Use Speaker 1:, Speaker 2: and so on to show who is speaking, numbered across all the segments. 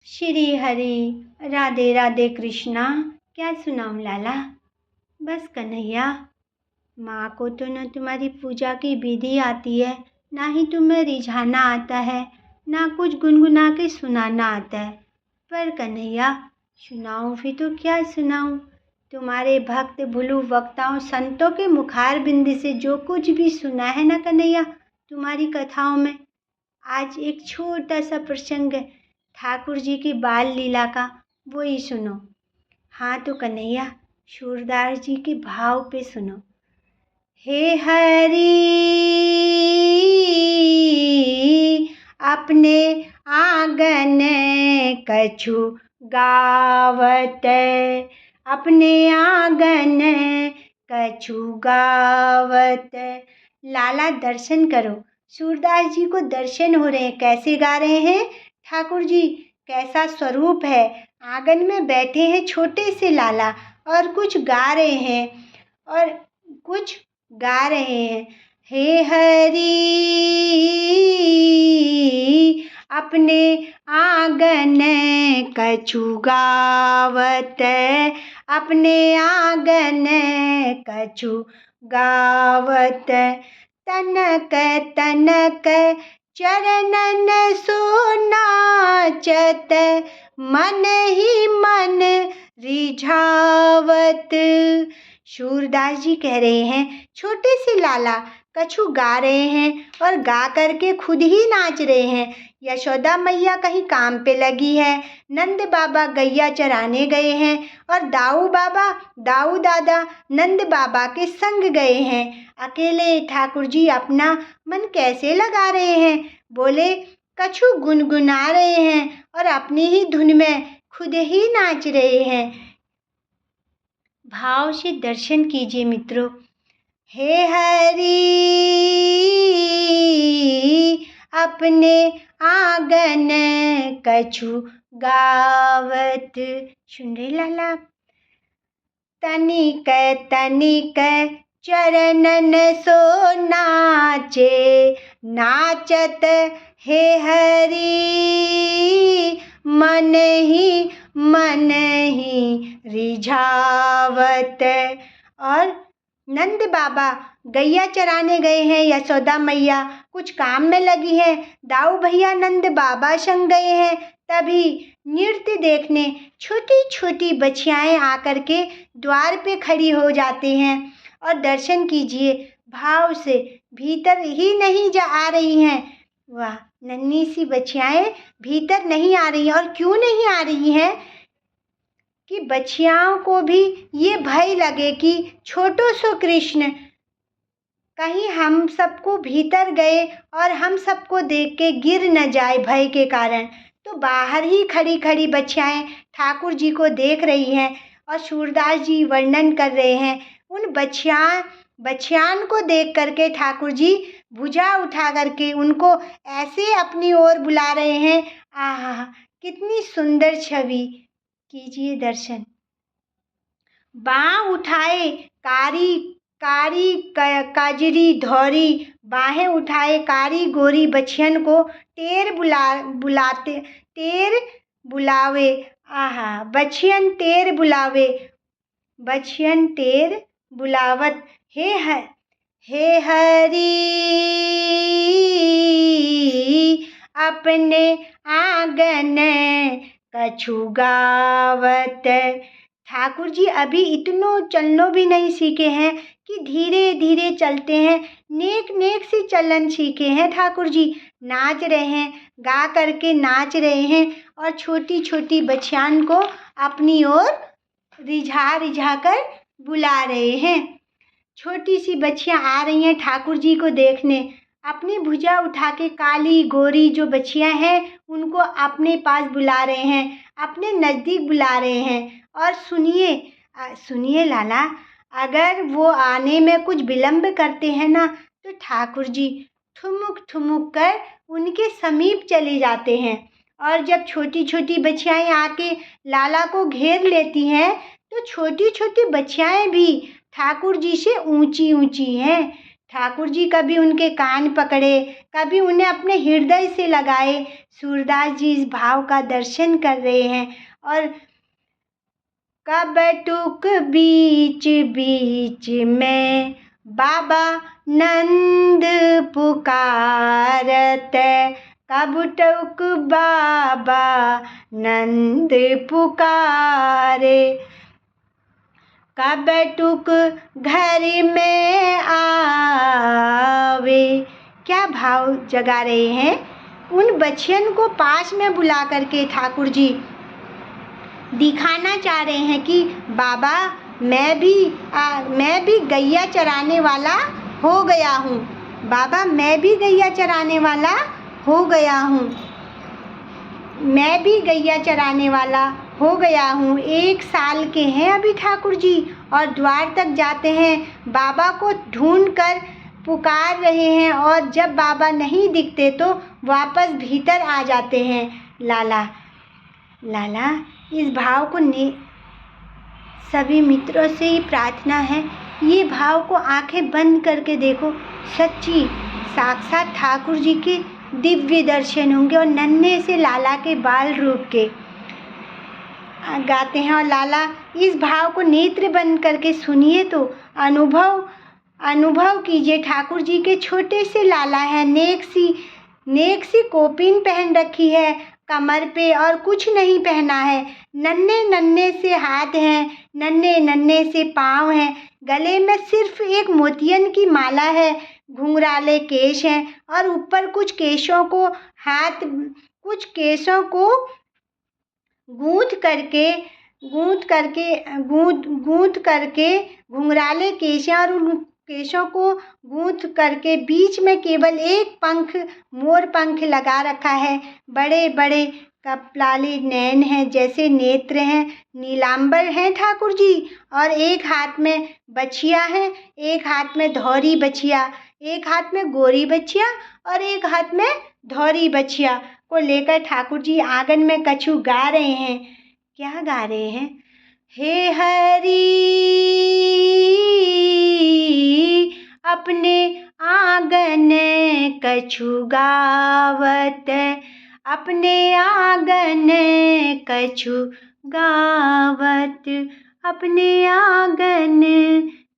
Speaker 1: श्री हरि राधे राधे कृष्णा। क्या सुनाऊं लाला? बस कन्हैया, माँ को तो न तुम्हारी पूजा की विधि आती है, ना ही तुम्हें रिझाना आता है, ना कुछ गुनगुना के सुनाना आता है। पर कन्हैया, सुनाऊं भी तो क्या सुनाऊं? तुम्हारे भक्त भुलु वक्ताओं संतों के मुखार बिंद से जो कुछ भी सुना है ना कन्हैया तुम्हारी कथाओं में, आज एक छोटा सा प्रसंग है ठाकुर जी की बाल लीला का, वो ही सुनो। हाँ तो कन्हैया, सूरदास जी के भाव पे सुनो। हे हरि अपने आंगन कछु गावत, अपने आंगन कछु गावत। लाला दर्शन करो, सूरदास जी को दर्शन हो रहे हैं। कैसे गा रहे हैं ठाकुर जी, कैसा स्वरूप है। आंगन में बैठे हैं छोटे से लाला और कुछ गा रहे हैं हे हरि अपने आंगन कछु गावत, अपने आंगन कछु गावत। तनक तनक चरणन सो नाचत, मन ही मन रिझावत। सूरदास जी कह रहे हैं छोटे से लाला कछु गा रहे हैं और गा करके खुद ही नाच रहे हैं। यशोदा मैया कहीं काम पे लगी है, नंद बाबा गैया चराने गए हैं और दाऊ दादा नंद बाबा के संग गए हैं। अकेले ठाकुर जी अपना मन कैसे लगा रहे हैं? बोले कछु गुनगुना रहे हैं और अपनी ही धुन में खुद ही नाच रहे हैं। भाव से दर्शन कीजिए मित्रों। हे हरि अपने आंगन कछु गावत। सुन रहे लाला? तनिक तनिक चरणन सो नाचे, नाचत हे हरि मन ही रिझावत। और नंद बाबा गैया चराने गए हैं, यशोदा मैया कुछ काम में लगी है, दाऊ भैया नंद बाबा संग गए हैं। तभी नृत्य देखने छोटी छोटी बच्चियाएं आकर के द्वार पे खड़ी हो जाते हैं और दर्शन कीजिए भाव से, भीतर ही नहीं जा आ रही हैं। वाह, नन्ही सी बच्चियाएं भीतर नहीं आ रही हैं। और क्यों नहीं आ रही हैं? कि बच्चियों को भी ये भय लगे कि छोटो सो कृष्ण कहीं हम सबको भीतर गए और हम सबको देख के गिर न जाए भय के कारण। तो बाहर ही खड़ी खड़ी बच्चियाएं ठाकुर जी को देख रही हैं और सूरदास जी वर्णन कर रहे हैं। उन बच्चियान को देख करके ठाकुर जी भुजा उठा करके उनको ऐसे अपनी ओर बुला रहे हैं। आहा, कितनी सुंदर छवि, कीजिए दर्शन। बाँह उठाए कारी कारी काजरी धौरी, बाहें उठाए कारी गोरी बच्चियन को टेर बुलावे। आहा, बच्चियन टेर बुलावे, बच्चियन टेर बुलावत। हे हरि अपने आंगन कछु गावत। ठाकुर जी अभी इतनो चलनो भी नहीं सीखे हैं कि धीरे धीरे चलते हैं, नेक नेक से चलन सीखे हैं। ठाकुर जी नाच रहे हैं, गा करके नाच रहे हैं और छोटी छोटी बच्चियान को अपनी ओर रिझा कर बुला रहे हैं। छोटी सी बच्चियां आ रही हैं ठाकुर जी को देखने, अपनी भुजा उठा के काली गोरी जो बच्चियां हैं उनको अपने पास बुला रहे हैं, अपने नज़दीक बुला रहे हैं। और सुनिए लाला, अगर वो आने में कुछ विलम्ब करते हैं ना तो ठाकुर जी ठुमुक ठुमुक कर उनके समीप चले जाते हैं। और जब छोटी छोटी बच्चियाएं आके लाला को घेर लेती हैं तो छोटी छोटी बच्चियाएं भी ठाकुर जी से ऊंची ऊंची हैं। ठाकुर जी कभी उनके कान पकड़े, कभी उन्हें अपने हृदय से लगाए। सूरदास जी इस भाव का दर्शन कर रहे हैं। और कबटुक बीच बीच में बाबा नंद पुकारत, कबटुक बाबा नंद पुकारे। कबटुक घर में आवे। क्या भाव जगा रहे हैं। उन बच्चियन को पास में बुला करके ठाकुर जी दिखाना चाह रहे हैं कि बाबा मैं भी गैया चराने वाला हो गया हूँ। बाबा मैं भी गैया चराने वाला हो गया हूँ। मैं भी गैया चराने वाला हो गया हूँ। 1 साल के हैं अभी ठाकुर जी और द्वार तक जाते हैं। बाबा को ढूंढ कर पुकार रहे हैं और जब बाबा नहीं दिखते तो वापस भीतर आ जाते हैं। लाला लाला इस भाव को सभी मित्रों से ही प्रार्थना है, ये भाव को आंखें बंद करके देखो। सच्ची साक्षात ठाकुर जी के दिव्य दर्शन होंगे और नन्हे से लाला के बाल रूप के गाते हैं। और लाला इस भाव को नेत्र बंद करके सुनिए तो अनुभव कीजिए। ठाकुर जी के छोटे से लाला है, नेक सी कोपिन पहन रखी है कमर पे और कुछ नहीं पहना है। नन्हे नन्हे से हाथ हैं, नन्हे नन्हे से पाँव हैं। गले में सिर्फ एक मोतियन की माला है। घुंघराले केश हैं और ऊपर कुछ केशों को गूंथ करके घुंघराले केश हैं और उन केशों को गूंथ करके बीच में केवल एक पंख, मोर पंख लगा रखा है। बड़े बड़े कपलाले नैन हैं, जैसे नेत्र हैं। नीलांबर हैं ठाकुर जी और एक हाथ में बछिया है, एक हाथ में धौरी बछिया, एक हाथ में गोरी बछिया और एक हाथ में धौरी बछिया को लेकर ठाकुर जी आंगन में कछु गा रहे हैं। क्या गा रहे हैं। हे हरि अपने आंगन कछु गावत, अपने आंगन कछु गावत, अपने आंगन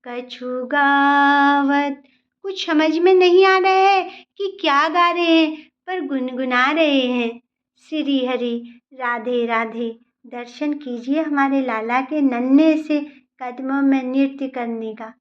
Speaker 1: कछु गावत। कुछ समझ में नहीं आ रहा है कि क्या गा रहे हैं, पर गुनगुना रहे हैं। श्री हरि राधे राधे। दर्शन कीजिए हमारे लाला के नन्हे से कदमों में नृत्य करने का।